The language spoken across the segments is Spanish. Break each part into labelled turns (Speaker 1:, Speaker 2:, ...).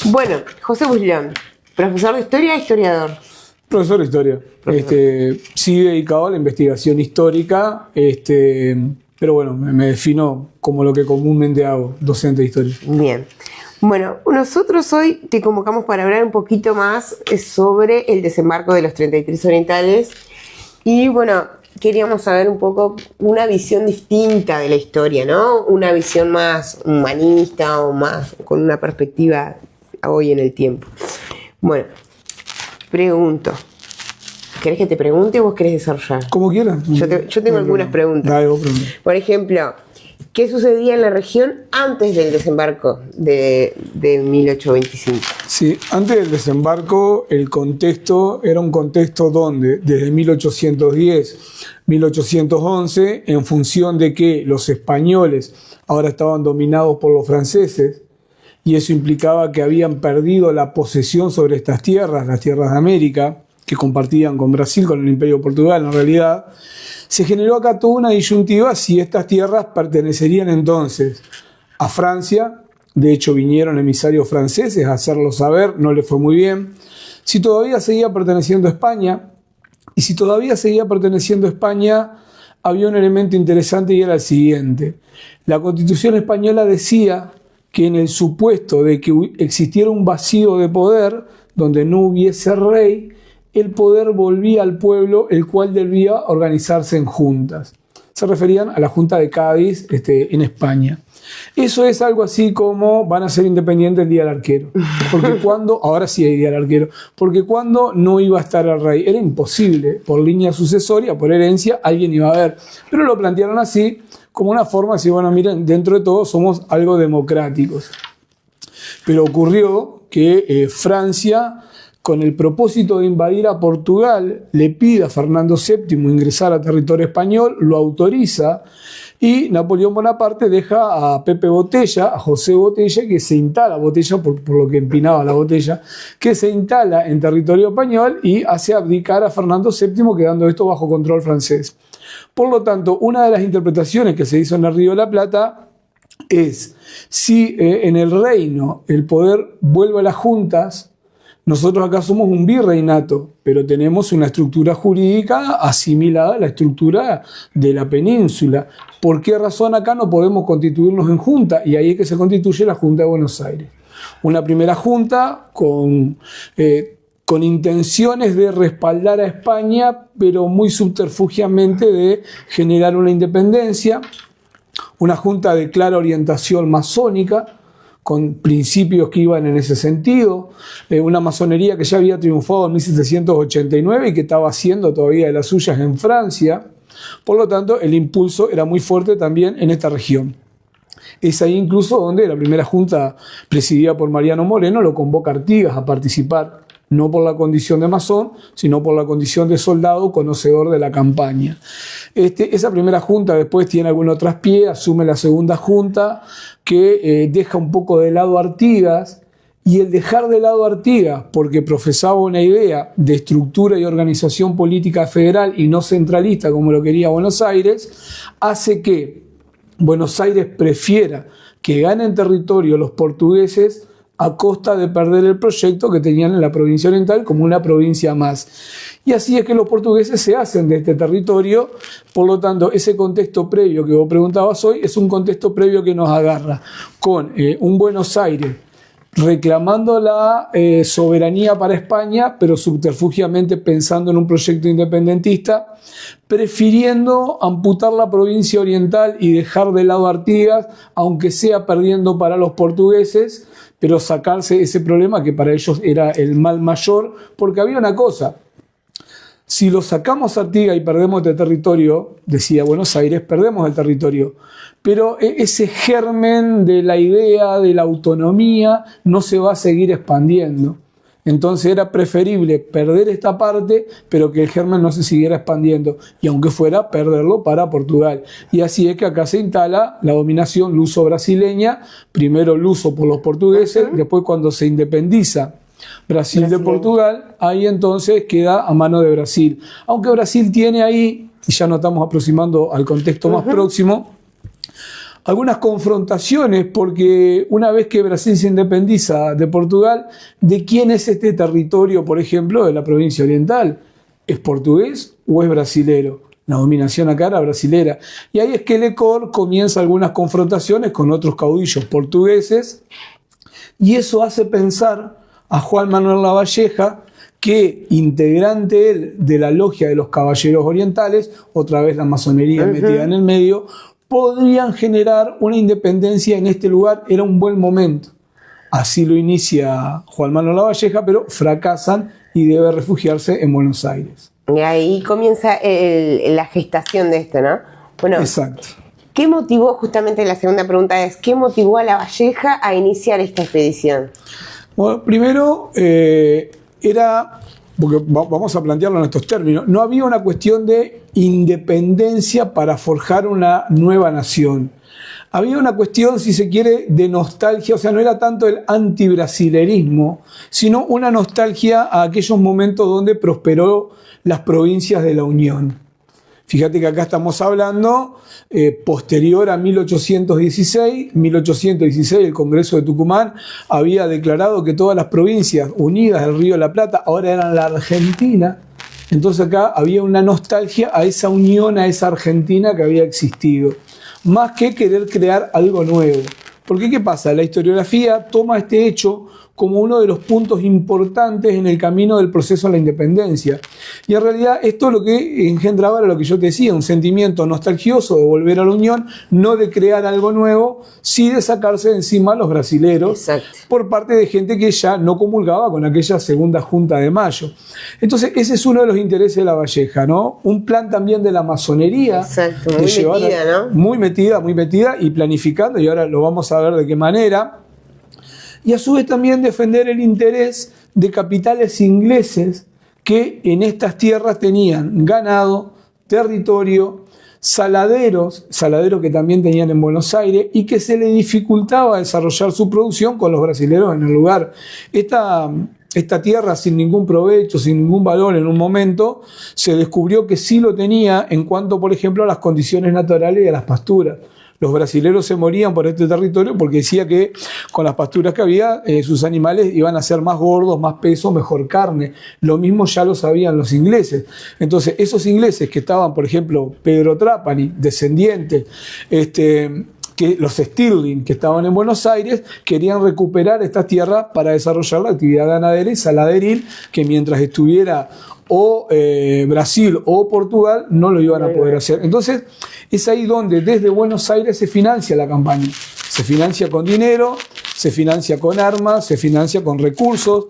Speaker 1: Bueno, José Busllón, profesor de historia e historiador.
Speaker 2: Profesor de historia. Sí dedicado a la investigación histórica, pero bueno, me defino como lo que comúnmente hago, docente de historia.
Speaker 1: Bien. Bueno, nosotros hoy te convocamos para hablar un poquito más sobre el desembarco de los 33 orientales y bueno, queríamos saber un poco una visión distinta de la historia, ¿no? Una visión más humanista o más con una perspectiva hoy en el tiempo. Bueno, pregunto. ¿Querés que te pregunte o vos querés desarrollar?
Speaker 2: Como quieras.
Speaker 1: Yo tengo algunas preguntas.
Speaker 2: Dale, vos pregunta.
Speaker 1: Por ejemplo, ¿qué sucedía en la región antes del desembarco de 1825?
Speaker 2: Sí, antes del desembarco el contexto era un contexto donde desde 1810, 1811, en función de que los españoles ahora estaban dominados por los franceses, y eso implicaba que habían perdido la posesión sobre estas tierras, las tierras de América, que compartían con Brasil, con el Imperio de Portugal en realidad, se generó acá toda una disyuntiva si estas tierras pertenecerían entonces a Francia. De hecho vinieron emisarios franceses a hacerlo saber, no les fue muy bien. Si todavía seguía perteneciendo a España, y si todavía seguía perteneciendo a España, había un elemento interesante y era el siguiente. La Constitución española decía que en el supuesto de que existiera un vacío de poder, donde no hubiese rey, el poder volvía al pueblo, el cual debía organizarse en juntas. Se referían a la Junta de Cádiz en España. Eso es algo así como van a ser independientes el día del arquero. Porque cuando, ahora sí hay día del arquero, porque cuando no iba a estar el rey, era imposible, por línea sucesoria, por herencia, alguien iba a haber. Pero lo plantearon así, como una forma de decir, bueno, miren, dentro de todo somos algo democráticos. Pero ocurrió que Francia, con el propósito de invadir a Portugal, le pide a Fernando VII ingresar a territorio español, lo autoriza, y Napoleón Bonaparte deja a Pepe Botella, a José Botella, que se instala, Botella por lo que empinaba la botella, que se instala en territorio español y hace abdicar a Fernando VII, quedando esto bajo control francés. Por lo tanto, una de las interpretaciones que se hizo en el Río de la Plata es, si en el reino el poder vuelve a las juntas, nosotros acá somos un virreinato, pero tenemos una estructura jurídica asimilada a la estructura de la península. ¿Por qué razón acá no podemos constituirnos en junta? Y ahí es que se constituye la Junta de Buenos Aires. Una primera junta con intenciones de respaldar a España, pero muy subterfugiamente de generar una independencia. Una junta de clara orientación masónica, con principios que iban en ese sentido, una masonería que ya había triunfado en 1789 y que estaba haciendo todavía de las suyas en Francia. Por lo tanto, el impulso era muy fuerte también en esta región. Es ahí incluso donde la primera junta, presidida por Mariano Moreno, lo convoca a Artigas a participar, no por la condición de masón, sino por la condición de soldado conocedor de la campaña. Esa primera junta después tiene algún traspié, asume la segunda junta, que deja un poco de lado a Artigas, y el dejar de lado a Artigas, porque profesaba una idea de estructura y organización política federal y no centralista como lo quería Buenos Aires, hace que Buenos Aires prefiera que ganen territorio los portugueses a costa de perder el proyecto que tenían en la provincia oriental como una provincia más. Y así es que los portugueses se hacen de este territorio. Por lo tanto, ese contexto previo que vos preguntabas hoy es un contexto previo que nos agarra con un Buenos Aires reclamando la soberanía para España, pero subterfugiamente pensando en un proyecto independentista, prefiriendo amputar la provincia oriental y dejar de lado a Artigas, aunque sea perdiendo para los portugueses, pero sacarse ese problema que para ellos era el mal mayor, porque había una cosa: si lo sacamos a Artigas y perdemos este territorio, decía Buenos Aires, perdemos el territorio, pero ese germen de la idea de la autonomía no se va a seguir expandiendo. Entonces era preferible perder esta parte, pero que el germen no se siguiera expandiendo, y aunque fuera perderlo para Portugal. Y así es que acá se instala la dominación luso-brasileña, primero luso por los portugueses, después cuando se independiza Brasil de Portugal, ahí entonces queda a mano de Brasil. Aunque Brasil tiene ahí, y ya nos estamos aproximando al contexto más próximo, algunas confrontaciones, porque una vez que Brasil se independiza de Portugal, ¿de quién es este territorio, por ejemplo, de la provincia oriental? ¿Es portugués o es brasilero? La dominación acá era brasilera. Y ahí es que Lecor comienza algunas confrontaciones con otros caudillos portugueses, y eso hace pensar a Juan Manuel Lavalleja, que integrante él de la logia de los caballeros orientales, otra vez la masonería metida en el medio, podrían generar una independencia en este lugar. Era un buen momento. Así lo inicia Juan Manuel Lavalleja, pero fracasan y debe refugiarse en Buenos Aires.
Speaker 1: Y ahí comienza la gestación de esto, ¿no? Bueno,
Speaker 2: exacto.
Speaker 1: ¿Qué motivó, justamente la segunda pregunta es, ¿qué motivó a Lavalleja a iniciar esta expedición?
Speaker 2: Bueno, primero era, porque vamos a plantearlo en estos términos, no había una cuestión de independencia para forjar una nueva nación. Había una cuestión, si se quiere, de nostalgia, o sea, no era tanto el antibrasilerismo, sino una nostalgia a aquellos momentos donde prosperó las provincias de la Unión. Fíjate que acá estamos hablando posterior a 1816. 1816 el Congreso de Tucumán había declarado que todas las provincias unidas del Río de la Plata ahora eran la Argentina. Entonces acá había una nostalgia a esa unión, a esa Argentina que había existido, más que querer crear algo nuevo. Porque ¿qué pasa? La historiografía toma este hecho como uno de los puntos importantes en el camino del proceso a la independencia. Y en realidad esto lo que engendraba era lo que yo te decía, un sentimiento nostalgioso de volver a la Unión, no de crear algo nuevo, sí de sacarse de encima a los brasileros. Exacto. Por parte de gente que ya no comulgaba con aquella segunda Junta de Mayo. Entonces ese es uno de los intereses de Lavalleja, ¿no? Un plan también de la masonería.
Speaker 1: Exacto, muy metida, ¿no?
Speaker 2: Muy metida y planificando, y ahora lo vamos a ver de qué manera. Y a su vez también defender el interés de capitales ingleses que en estas tierras tenían ganado, territorio, saladeros que también tenían en Buenos Aires y que se le dificultaba desarrollar su producción con los brasileros en el lugar. Esta tierra sin ningún provecho, sin ningún valor en un momento, se descubrió que sí lo tenía en cuanto, por ejemplo, a las condiciones naturales y a las pasturas. Los brasileros se morían por este territorio porque decía que con las pasturas que había, sus animales iban a ser más gordos, más peso, mejor carne. Lo mismo ya lo sabían los ingleses. Entonces, esos ingleses que estaban, por ejemplo, Pedro Trapani, descendiente, que los Stirling, que estaban en Buenos Aires, querían recuperar estas tierras para desarrollar la actividad ganadera y saladeril, que mientras estuviera o Brasil o Portugal no lo iban a poder hacer. Entonces es ahí donde desde Buenos Aires se financia la campaña. Se financia con dinero, se financia con armas, se financia con recursos.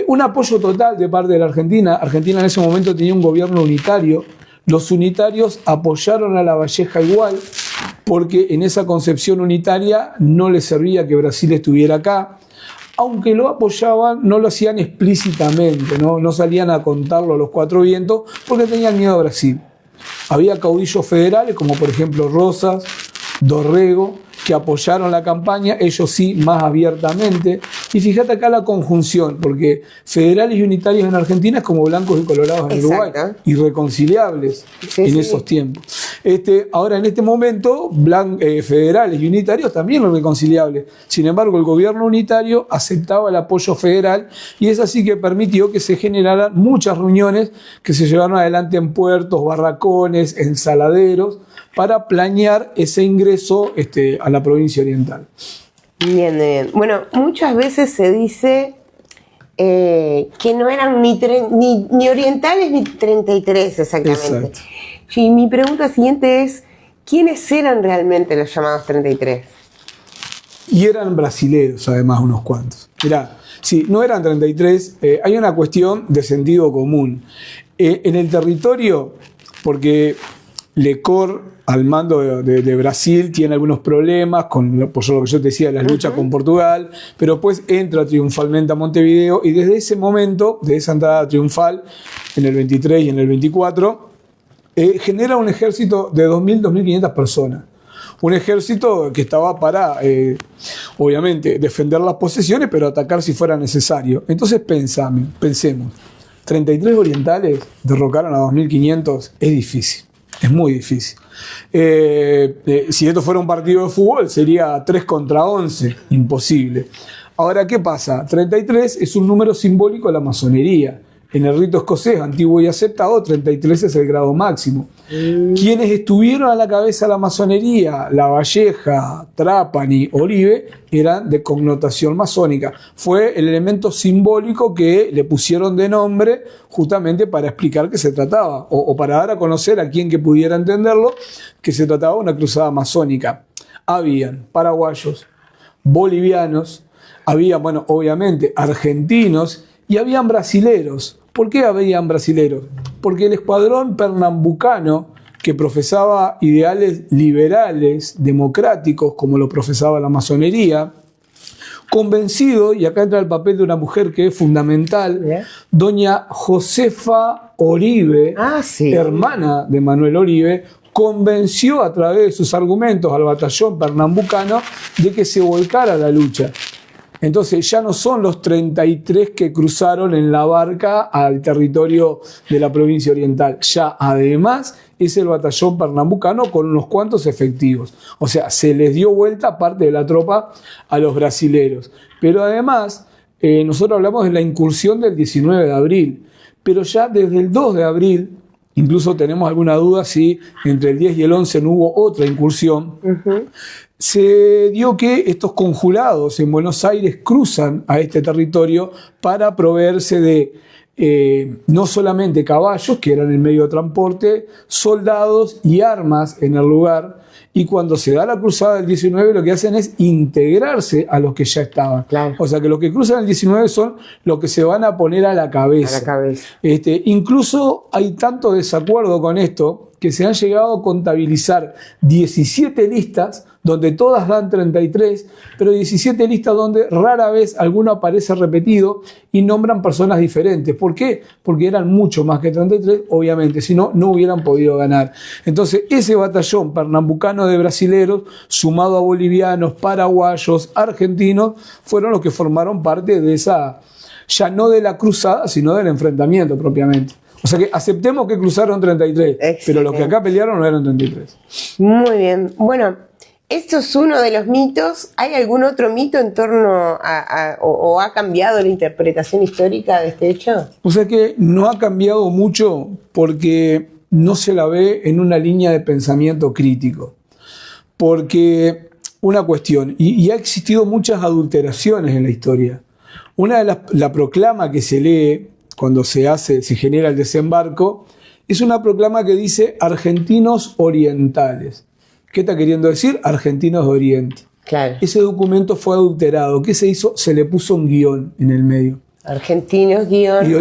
Speaker 2: Un apoyo total de parte de la Argentina. Argentina en ese momento tenía un gobierno unitario. Los unitarios apoyaron a Lavalleja igual, porque en esa concepción unitaria no les servía que Brasil estuviera acá. Aunque lo apoyaban, no lo hacían explícitamente, no salían a contarlo a los cuatro vientos porque tenían miedo a Brasil. Había caudillos federales, como por ejemplo Rosas, Dorrego, que apoyaron la campaña, ellos sí más abiertamente. Y fíjate acá la conjunción, porque federales y unitarios en Argentina es como blancos y colorados en Uruguay, irreconciliables en esos tiempos. Ahora en este momento, federales y unitarios también irreconciliables. Sin embargo, el gobierno unitario aceptaba el apoyo federal y es así que permitió que se generaran muchas reuniones que se llevaron adelante en puertos, barracones, ensaladeros, para planear ese ingreso a la provincia oriental.
Speaker 1: Bien. Bueno, muchas veces se dice que no eran ni orientales ni 33 exactamente. Exacto. Y mi pregunta siguiente es, ¿quiénes eran realmente los llamados 33?
Speaker 2: Y eran brasileros, además, unos cuantos. Mirá, sí, no eran 33, hay una cuestión de sentido común. En el territorio, porque Lecor, al mando de Brasil, tiene algunos problemas por lo que yo te decía, las luchas con Portugal, pero después entra triunfalmente a Montevideo y desde ese momento, de esa entrada triunfal, en el 23 y en el 24, genera un ejército de 2.000, 2.500 personas. Un ejército que estaba para, obviamente, defender las posesiones, pero atacar si fuera necesario. Entonces pensemos, 33 orientales derrocaron a 2.500 es difícil. Es muy difícil. Si esto fuera un partido de fútbol, sería 3 contra 11. Imposible. Ahora, ¿qué pasa? 33 es un número simbólico de la masonería. En el rito escocés antiguo y aceptado, 33 es el grado máximo. Quienes estuvieron a la cabeza de la masonería, Lavalleja, Trapani, Olive, eran de connotación masónica. Fue el elemento simbólico que le pusieron de nombre justamente para explicar qué se trataba, o para dar a conocer a quien que pudiera entenderlo, que se trataba de una cruzada masónica. Habían paraguayos, bolivianos, habían, bueno, obviamente, argentinos y habían brasileros. ¿Por qué habían brasileros? Porque el escuadrón pernambucano, que profesaba ideales liberales, democráticos, como lo profesaba la masonería, convencido, y acá entra el papel de una mujer que es fundamental, doña Josefa Oribe, hermana de Manuel Oribe, convenció a través de sus argumentos al batallón pernambucano de que se volcara a la lucha. Entonces ya no son los 33 que cruzaron en la barca al territorio de la provincia oriental. Ya además es el batallón pernambucano con unos cuantos efectivos. O sea, se les dio vuelta parte de la tropa a los brasileros. Pero además, nosotros hablamos de la incursión del 19 de abril. Pero ya desde el 2 de abril, incluso tenemos alguna duda si entre el 10 y el 11 no hubo otra incursión, se dio que estos conjurados en Buenos Aires cruzan a este territorio para proveerse de no solamente caballos, que eran el medio de transporte, soldados y armas en el lugar. Y cuando se da la cruzada del 19, lo que hacen es integrarse a los que ya estaban.
Speaker 1: Claro.
Speaker 2: O sea que los que cruzan el 19 son los que se van a poner a la cabeza.
Speaker 1: A la cabeza.
Speaker 2: Incluso hay tanto desacuerdo con esto que se han llegado a contabilizar 17 listas donde todas dan 33, pero 17 listas donde rara vez alguno aparece repetido y nombran personas diferentes. ¿Por qué? Porque eran mucho más que 33, obviamente, si no, no hubieran podido ganar. Entonces, ese batallón pernambucano de brasileros, sumado a bolivianos, paraguayos, argentinos, fueron los que formaron parte de esa, ya no de la cruzada, sino del enfrentamiento propiamente. O sea que aceptemos que cruzaron 33, pero los que acá pelearon no eran 33.
Speaker 1: Muy bien. Bueno, esto es uno de los mitos. ¿Hay algún otro mito en torno o ha cambiado la interpretación histórica de este hecho?
Speaker 2: O sea que no ha cambiado mucho porque no se la ve en una línea de pensamiento crítico. Porque una cuestión, y ha existido muchas adulteraciones en la historia. Una de la proclama que se lee cuando se genera el desembarco, es una proclama que dice argentinos orientales. ¿Qué está queriendo decir? Argentinos de Oriente.
Speaker 1: Claro.
Speaker 2: Ese documento fue adulterado. ¿Qué se hizo? Se le puso un guión en el medio.
Speaker 1: Argentinos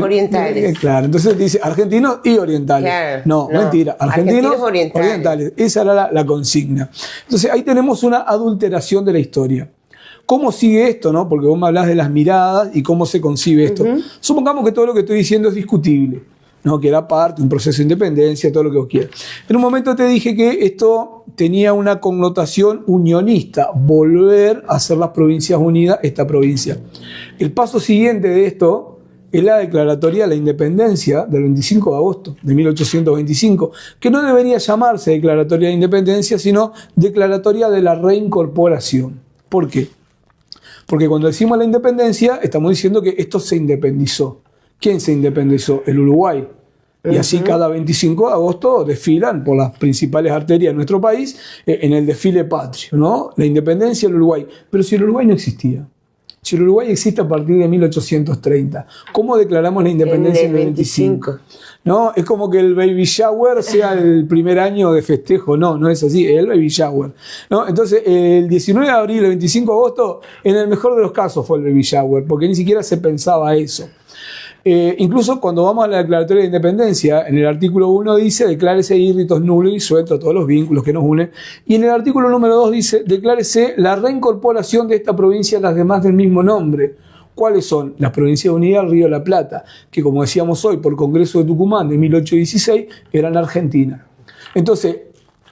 Speaker 1: orientales.
Speaker 2: Claro, entonces dice argentinos y orientales.
Speaker 1: Claro,
Speaker 2: no, mentira. Argentinos orientales. Esa era la consigna. Entonces ahí tenemos una adulteración de la historia. ¿Cómo sigue esto, no? Porque vos me hablás de las miradas y cómo se concibe esto. Supongamos que todo lo que estoy diciendo es discutible, ¿no? Que era parte de un proceso de independencia, todo lo que vos quieras. En un momento te dije que esto tenía una connotación unionista, volver a ser las provincias unidas, esta provincia. El paso siguiente de esto es la declaratoria de la independencia del 25 de agosto de 1825, que no debería llamarse declaratoria de independencia, sino declaratoria de la reincorporación. ¿Por qué? Porque cuando decimos la independencia, estamos diciendo que esto se independizó. ¿Quién se independizó? El Uruguay. Y así cada 25 de agosto desfilan por las principales arterias de nuestro país en el desfile patrio, ¿no? La independencia del Uruguay. Pero si el Uruguay no existía, si el Uruguay existe a partir de 1830, ¿cómo declaramos la independencia en el 25? ¿No? Es como que el baby shower sea el primer año de festejo. No, no es así, es el baby shower, ¿no? Entonces, el 19 de abril, el 25 de agosto, en el mejor de los casos fue el baby shower, porque ni siquiera se pensaba eso. Incluso cuando vamos a la declaratoria de independencia, en el artículo 1 dice, declárese irritos nulos y suelto todos los vínculos que nos unen. Y en el artículo número 2 dice, declárese la reincorporación de esta provincia a las demás del mismo nombre. ¿Cuáles son? Las provincias unidas del Río de la Plata, que como decíamos hoy, por Congreso de Tucumán de 1816, eran Argentina. Entonces,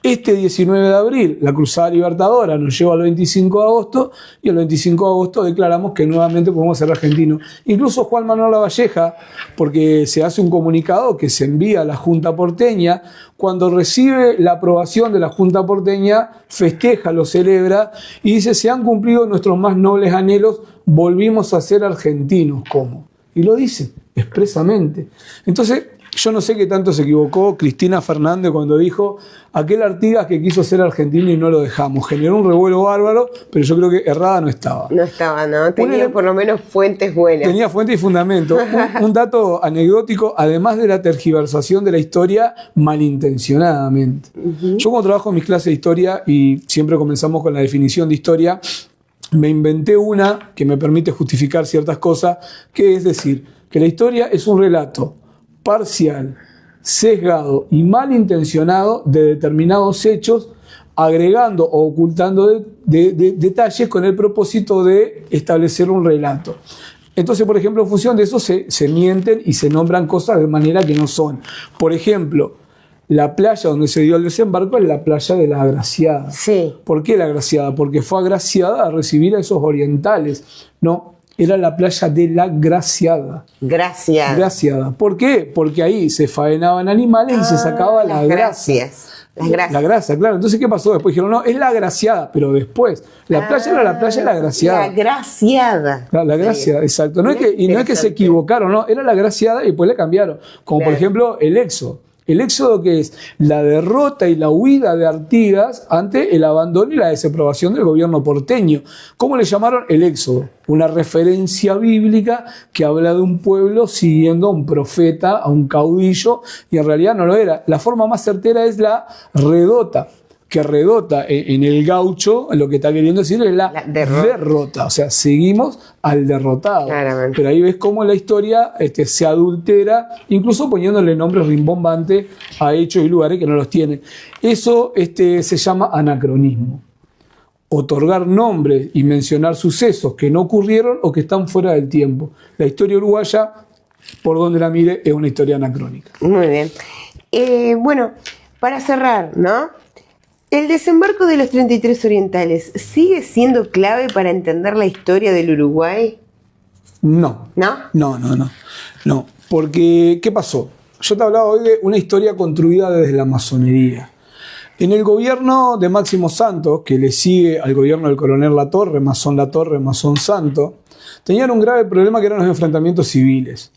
Speaker 2: Este 19 de abril, la Cruzada Libertadora nos lleva al 25 de agosto y el 25 de agosto declaramos que nuevamente podemos ser argentinos. Incluso Juan Manuel Lavalleja, porque se hace un comunicado que se envía a la Junta Porteña, cuando recibe la aprobación de la Junta Porteña, festeja, lo celebra y dice: se han cumplido nuestros más nobles anhelos, volvimos a ser argentinos. ¿Cómo? Y lo dice expresamente. Entonces, yo no sé qué tanto se equivocó Cristina Fernández cuando dijo: aquel Artigas que quiso ser argentino y no lo dejamos. Generó un revuelo bárbaro, pero yo creo que errada no estaba.
Speaker 1: No estaba, ¿no? Tenía por lo menos fuentes buenas.
Speaker 2: Tenía fuente y fundamento. Un dato anecdótico, además de la tergiversación de la historia malintencionadamente. Yo cuando trabajo en mis clases de historia, y siempre comenzamos con la definición de historia, me inventé una que me permite justificar ciertas cosas, que es decir, que la historia es un relato parcial, sesgado y malintencionado de determinados hechos, agregando o ocultando detalles con el propósito de establecer un relato. Entonces, por ejemplo, en función de eso se mienten y se nombran cosas de manera que no son. Por ejemplo, la playa donde se dio el desembarco es la playa de la Agraciada.
Speaker 1: Sí.
Speaker 2: ¿Por qué la Agraciada? Porque fue agraciada a recibir a esos orientales. No, era la playa de la Graciada. Graciada. ¿Por qué? Porque ahí se faenaban animales y se sacaba la grasa. La grasa, claro. Entonces, ¿qué pasó? Después dijeron: no, es la Graciada, pero después. La playa era la playa de la Graciada.
Speaker 1: La Graciada.
Speaker 2: La Graciada, exacto. No es que se equivocaron, no, era la Graciada y después le cambiaron. Como por ejemplo el Éxodo. El éxodo, que es la derrota y la huida de Artigas ante el abandono y la desaprobación del gobierno porteño. ¿Cómo le llamaron? El éxodo. Una referencia bíblica que habla de un pueblo siguiendo a un profeta, a un caudillo, y en realidad no lo era. La forma más certera es la redota, que redota en el gaucho, lo que está queriendo decir es la derrota. O sea, seguimos al derrotado.
Speaker 1: Claramente.
Speaker 2: Pero ahí ves cómo la historia se adultera, incluso poniéndole nombres rimbombantes a hechos y lugares que no los tienen. Eso se llama anacronismo. Otorgar nombres y mencionar sucesos que no ocurrieron o que están fuera del tiempo. La historia uruguaya, por donde la mire, es una historia anacrónica.
Speaker 1: Muy bien. Bueno, para cerrar, ¿no? ¿El desembarco de los 33 orientales sigue siendo clave para entender la historia del Uruguay?
Speaker 2: No.
Speaker 1: ¿No?
Speaker 2: No, porque ¿qué pasó? Yo te hablaba hoy de una historia construida desde la masonería. En el gobierno de Máximo Santos, que le sigue al gobierno del coronel Latorre, masón Santos, tenían un grave problema que eran los enfrentamientos civiles.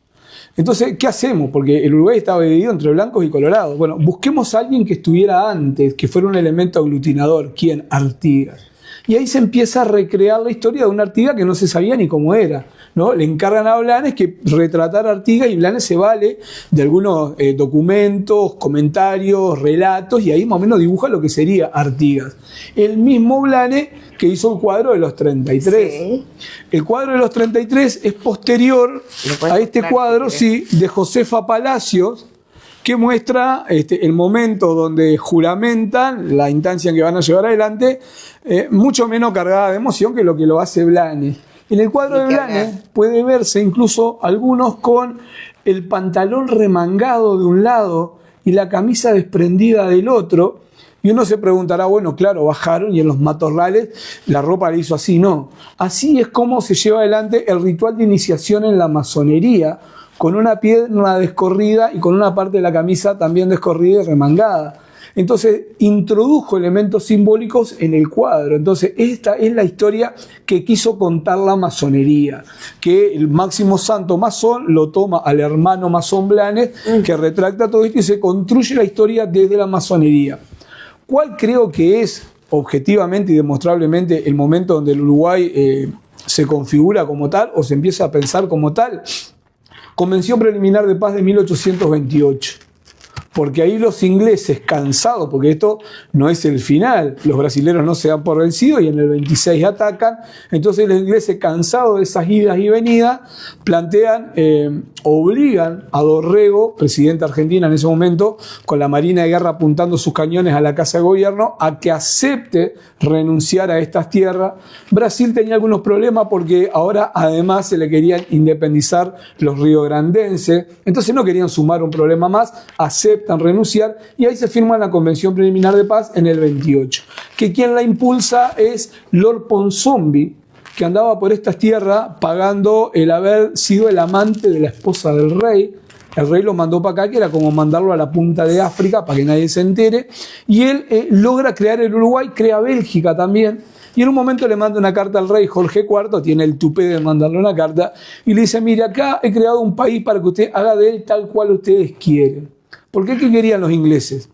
Speaker 2: Entonces, ¿qué hacemos? Porque el Uruguay estaba dividido entre blancos y colorados. Bueno, busquemos a alguien que estuviera antes, que fuera un elemento aglutinador. ¿Quién? Artigas. Y ahí se empieza a recrear la historia de un Artigas que no se sabía ni cómo era, ¿no? Le encargan a Blanes que retratara a Artigas y Blanes se vale de algunos documentos, comentarios, relatos, y ahí más o menos dibuja lo que sería Artigas. El mismo Blanes que hizo el cuadro de los 33. Sí. El cuadro de los 33 es posterior a este cuadro, sí, de Josefa Palacios, que muestra el momento donde juramentan la instancia en que van a llevar adelante, mucho menos cargada de emoción que lo hace Blanes. En el cuadro de Blanes puede verse incluso algunos con el pantalón remangado de un lado y la camisa desprendida del otro, y uno se preguntará, bueno, claro, bajaron y en los matorrales la ropa le hizo así. No, así es como se lleva adelante el ritual de iniciación en la masonería, con una pierna descorrida y con una parte de la camisa también descorrida y remangada. Entonces introdujo elementos simbólicos en el cuadro. Entonces esta es la historia que quiso contar la masonería, que el máximo santo masón lo toma al hermano masón Blanes, que retracta todo esto y se construye la historia desde la masonería. ¿Cuál creo que es objetivamente y demostrablemente el momento donde el Uruguay se configura como tal o se empieza a pensar como tal? Convención Preliminar de Paz de 1828. Porque ahí los ingleses, cansados, porque esto no es el final, los brasileños no se dan por vencidos y en el 26 atacan, entonces los ingleses, cansados de esas idas y venidas, plantean obligan a Dorrego, presidente de Argentina en ese momento, con la Marina de Guerra apuntando sus cañones a la Casa de Gobierno, a que acepte renunciar a estas tierras. Brasil tenía algunos problemas porque ahora además se le querían independizar los riograndenses, entonces no querían sumar un problema más, aceptan renunciar y ahí se firma la Convención Preliminar de Paz en el 28, que quien la impulsa es Lord Ponsonby, que andaba por estas tierras pagando el haber sido el amante de la esposa del rey. El rey lo mandó para acá, que era como mandarlo a la punta de África para que nadie se entere. Y él logra crear el Uruguay, crea Bélgica también. Y en un momento le manda una carta al rey Jorge IV, tiene el tupé de mandarle una carta, y le dice, mire, acá he creado un país para que usted haga de él tal cual ustedes quieren. ¿Por qué? ¿Qué querían los ingleses?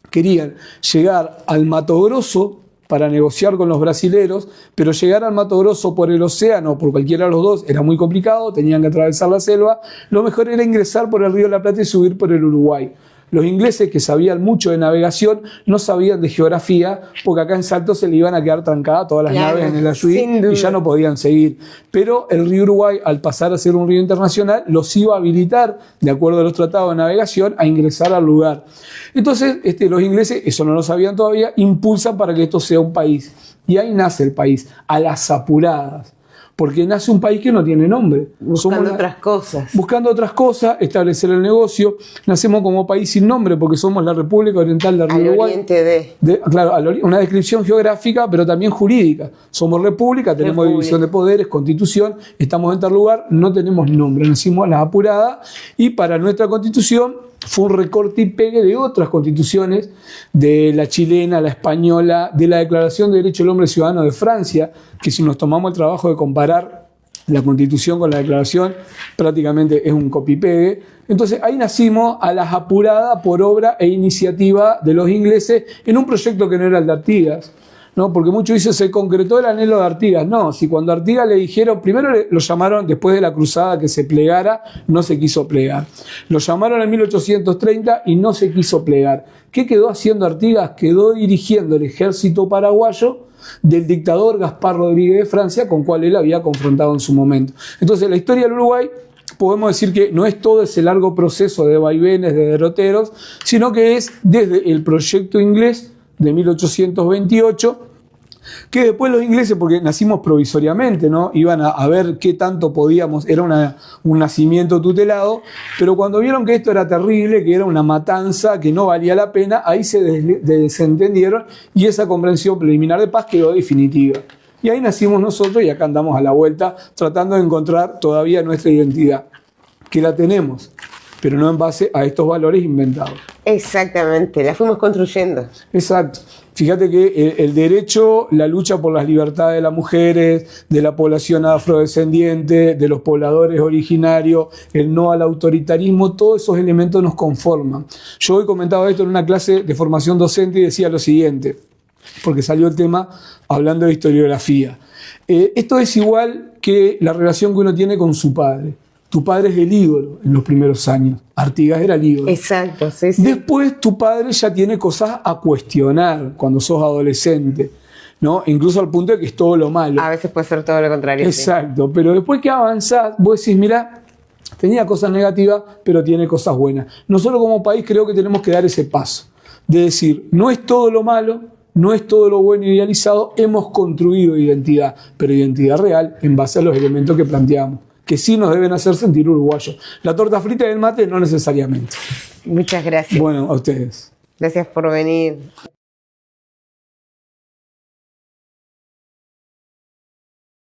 Speaker 2: Querían llegar al Mato Grosso para negociar con los brasileros, pero llegar al Mato Grosso por el océano, por cualquiera de los dos, era muy complicado, tenían que atravesar la selva. Lo mejor era ingresar por el río de la Plata y subir por el Uruguay. Los ingleses, que sabían mucho de navegación, no sabían de geografía, porque acá en Salto se le iban a quedar trancadas todas las naves en el Azuí y ya no podían seguir. Pero el río Uruguay, al pasar a ser un río internacional, los iba a habilitar, de acuerdo a los tratados de navegación, a ingresar al lugar. Entonces, los ingleses, eso no lo sabían todavía, impulsan para que esto sea un país. Y ahí nace el país, a las apuradas. Porque nace un país que no tiene nombre.
Speaker 1: Buscando otras cosas.
Speaker 2: Buscando otras cosas, establecer el negocio. Nacemos como país sin nombre porque somos la República Oriental del Río Uruguay.
Speaker 1: Al oriente de...
Speaker 2: Claro, una descripción geográfica, pero también jurídica. Somos república, tenemos división de poderes, constitución, estamos en tal lugar, no tenemos nombre. Nacimos a las apuradas y para nuestra constitución fue un recorte y pegue de otras constituciones, de la chilena, la española, de la Declaración de Derechos del Hombre Ciudadano de Francia, que si nos tomamos el trabajo de comparar la constitución con la declaración, prácticamente es un copy-pegue. Entonces ahí nacimos a las apuradas por obra e iniciativa de los ingleses en un proyecto que no era el de Artigas, ¿no? Porque muchos dicen, se concretó el anhelo de Artigas. No, si cuando Artigas le dijeron, primero lo llamaron después de la cruzada que se plegara, no se quiso plegar. Lo llamaron en 1830 y no se quiso plegar. ¿Qué quedó haciendo Artigas? Quedó dirigiendo el ejército paraguayo del dictador Gaspar Rodríguez de Francia, con cual él había confrontado en su momento. Entonces, la historia del Uruguay, podemos decir que no es todo ese largo proceso de vaivenes, de derroteros, sino que es desde el proyecto inglés de 1828, que después los ingleses, porque nacimos provisoriamente, ¿no? Iban a ver qué tanto podíamos, era un nacimiento tutelado, pero cuando vieron que esto era terrible, que era una matanza, que no valía la pena, ahí se desentendieron y esa convención preliminar de paz quedó definitiva. Y ahí nacimos nosotros y acá andamos a la vuelta tratando de encontrar todavía nuestra identidad, que la tenemos, pero no en base a estos valores inventados.
Speaker 1: Exactamente, la fuimos construyendo.
Speaker 2: Exacto. Fíjate que el derecho, la lucha por las libertades de las mujeres, de la población afrodescendiente, de los pobladores originarios, el no al autoritarismo, todos esos elementos nos conforman. Yo hoy comentaba esto en una clase de formación docente y decía lo siguiente, porque salió el tema hablando de historiografía. Esto es igual que la relación que uno tiene con su padre. Tu padre es el ídolo en los primeros años. Artigas era el ídolo.
Speaker 1: Exacto, sí, sí.
Speaker 2: Después tu padre ya tiene cosas a cuestionar cuando sos adolescente, ¿no? Incluso al punto de que es todo lo malo.
Speaker 1: A veces puede ser todo lo contrario.
Speaker 2: Exacto,
Speaker 1: sí.
Speaker 2: Pero después que avanzás, vos decís, mirá, tenía cosas negativas, pero tiene cosas buenas. Nosotros como país creo que tenemos que dar ese paso, de decir, no es todo lo malo, no es todo lo bueno idealizado, hemos construido identidad, pero identidad real en base a los elementos que planteamos, que sí nos deben hacer sentir uruguayos. La torta frita y el mate no necesariamente.
Speaker 1: Muchas gracias.
Speaker 2: Bueno, a ustedes.
Speaker 1: Gracias por venir.